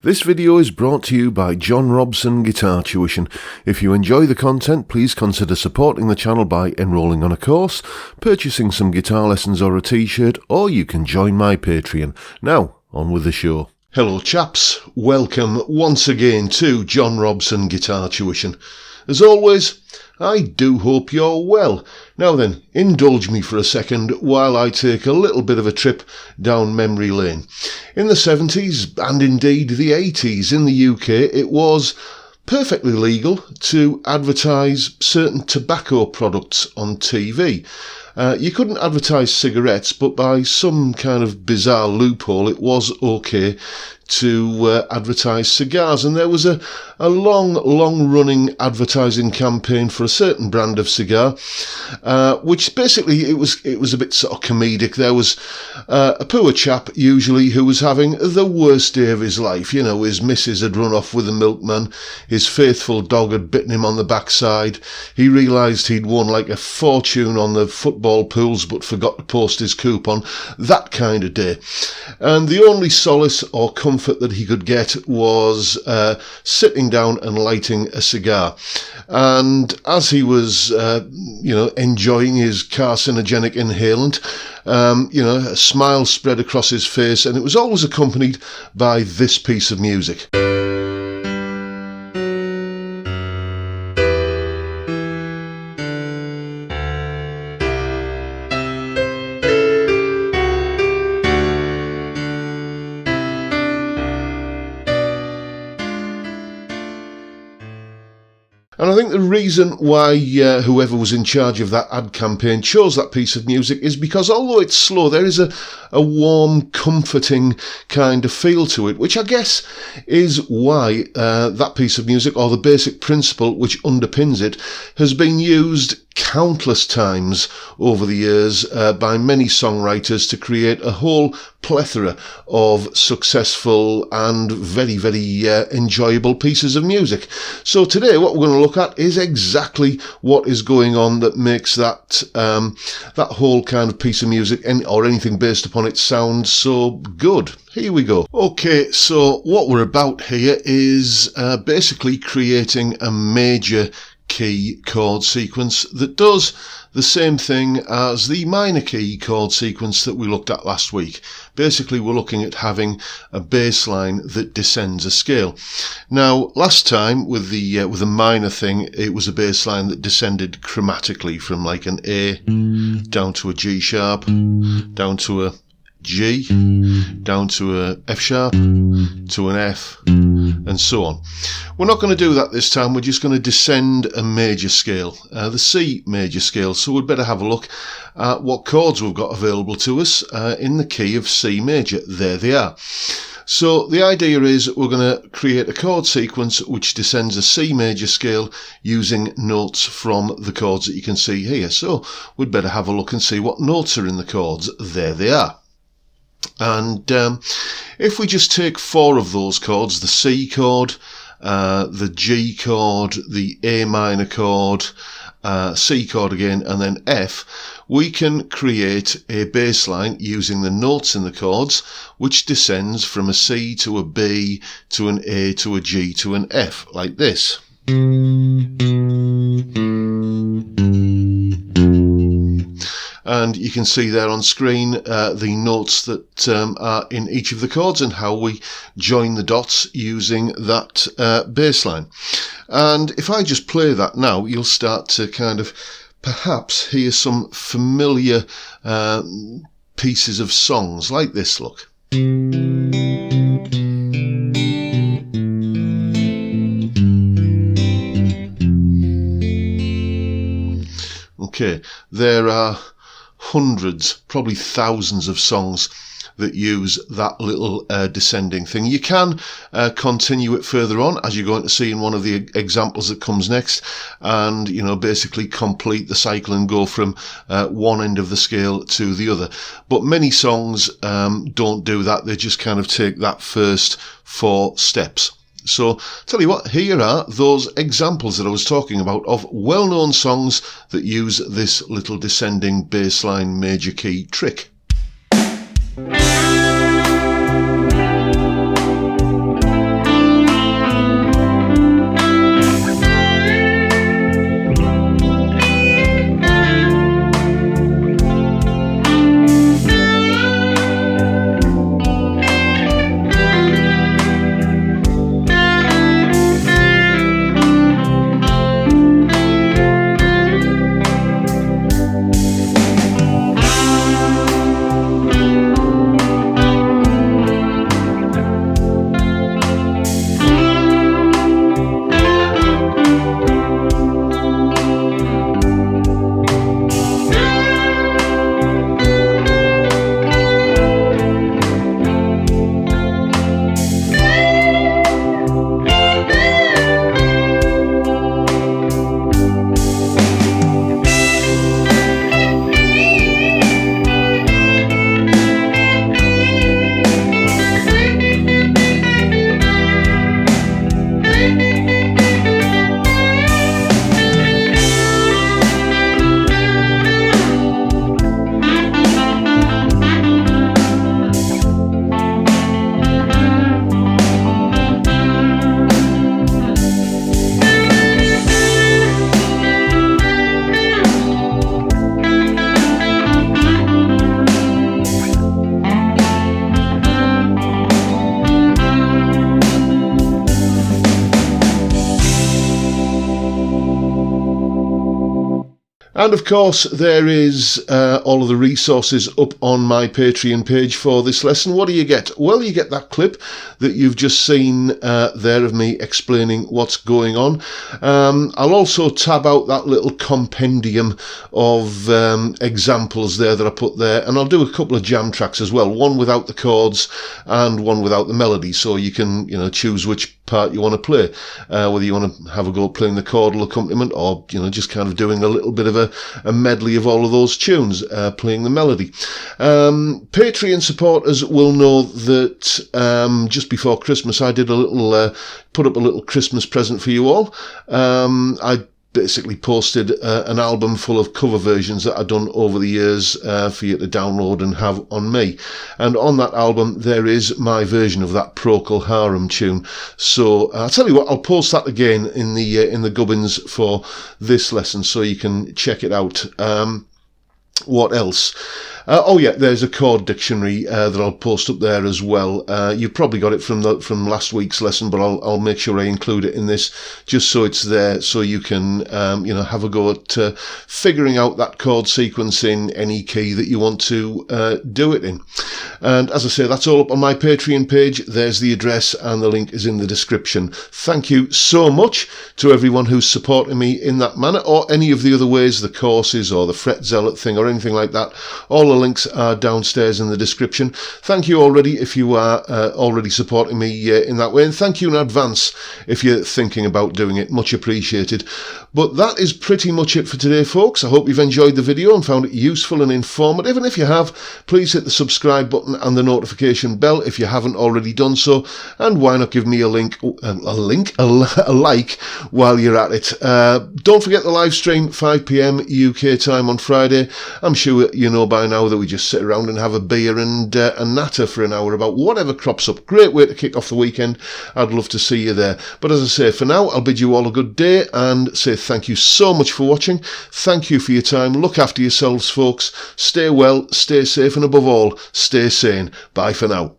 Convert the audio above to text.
This video is brought to you by John Robson Guitar Tuition. If you enjoy the content, please consider supporting the channel by enrolling on a course, purchasing some guitar lessons or a t-shirt, or you can join my Patreon. Now, on with the show. Hello chaps, welcome once again to John Robson Guitar Tuition. As always, I do hope you're well. Now then, indulge me for a second while I take a little bit of a trip down memory lane. In the 70s, and indeed the 80s in the UK, it was perfectly legal to advertise certain tobacco products on TV. You couldn't advertise cigarettes, but by some kind of bizarre loophole it was okay to advertise cigars, and there was a long running advertising campaign for a certain brand of cigar, which basically it was a bit sort of comedic. There was a poor chap usually who was having the worst day of his life. You know, his missus had run off with the milkman, his faithful dog had bitten him on the backside, he realised he'd won like a fortune on the football pools but forgot to post his coupon, that kind of day. And the only solace or comfort that he could get was sitting down and lighting a cigar. And as he was enjoying his carcinogenic inhalant, a smile spread across his face, and it was always accompanied by this piece of music. And I think the reason why whoever was in charge of that ad campaign chose that piece of music is because although it's slow, there is a warm, comforting kind of feel to it, which I guess is why that piece of music, or the basic principle which underpins it, has been used countless times over the years by many songwriters to create a whole plethora of successful and very enjoyable pieces of music. So today what we're going to look at is exactly what is going on that makes that whole kind of piece of music or anything based upon it sound so good. Here we go. Okay, so what we're about here is basically creating a major key chord sequence that does the same thing as the minor key chord sequence that we looked at last week. Basically, we're looking at having a bass line that descends a scale. Now, last time with the minor thing, it was a bass line that descended chromatically from like an A down to a G sharp, down to a G, down to a F sharp, to an F, and so on. We're not going to do that this time. We're just going to descend a major scale, the C major scale. So we'd better have a look at what chords we've got available to us in the key of C major. There they are. So the idea is we're going to create a chord sequence which descends a C major scale using notes from the chords that you can see here. So we'd better have a look and see what notes are in the chords. There they are. And if we just take four of those chords, the C chord, the G chord, the A minor chord, C chord again, and then F, we can create a bass line using the notes in the chords, which descends from a C to a B to an A to a G to an F, like this. And you can see there on screen the notes that are in each of the chords and how we join the dots using that bass line. And if I just play that now, you'll start to kind of perhaps hear some familiar pieces of songs like this, look. Okay, there are hundreds, probably thousands of songs that use that little descending thing. You can continue it further on, as you're going to see in one of the examples that comes next, and basically complete the cycle and go from one end of the scale to the other. But many songs don't do that. They just kind of take that first four steps. So, tell you what, here are those examples that I was talking about of well-known songs that use this little descending bass line major key trick. And of course, there is all of the resources up on my Patreon page for this lesson. What do you get? Well, you get that clip that you've just seen there of me explaining what's going on. I'll also tab out that little compendium of examples there that I put there, and I'll do a couple of jam tracks as well, one without the chords and one without the melody, so you can choose which part you want to play, whether you want to have a go at playing the chordal accompaniment or just kind of doing a little bit of a medley of all of those tunes, playing the melody. Patreon supporters will know that just before Christmas I did a little put up a little Christmas present for you all. I basically posted an album full of cover versions that I've done over the years for you to download and have on me, and on that album there is my version of that Procol Harum tune. So I'll tell you what, I'll post that again in the gubbins for this lesson so you can check it out. What else? Oh yeah, there's a chord dictionary that I'll post up there as well. You've probably got it from last week's lesson, but I'll make sure I include it in this just so it's there, so you can have a go at figuring out that chord sequence in any key that you want to do it in. And as I say, that's all up on my Patreon page. There's the address and the link is in the description. Thank you so much to everyone who's supporting me in that manner, or any of the other ways, the courses or the Fret Zealot thing or anything like that. All the links are downstairs in the description. Thank you already if you are already supporting me in that way, and thank you in advance if you're thinking about doing it. Much appreciated. But that is pretty much it for today, folks. I hope you've enjoyed the video and found it useful and informative, and if you have, please hit the subscribe button and the notification bell if you haven't already done so, and why not give me a like while you're at it. Don't forget the live stream, 5 PM UK time on Friday. I'm sure you know by now that we just sit around and have a beer and natter for an hour about whatever crops up. Great way to kick off the weekend. I'd love to see you there. But as I say, for now, I'll bid you all a good day and say thank you so much for watching. Thank you for your time. Look after yourselves, folks. Stay well, stay safe, and above all, stay sane. Bye for now.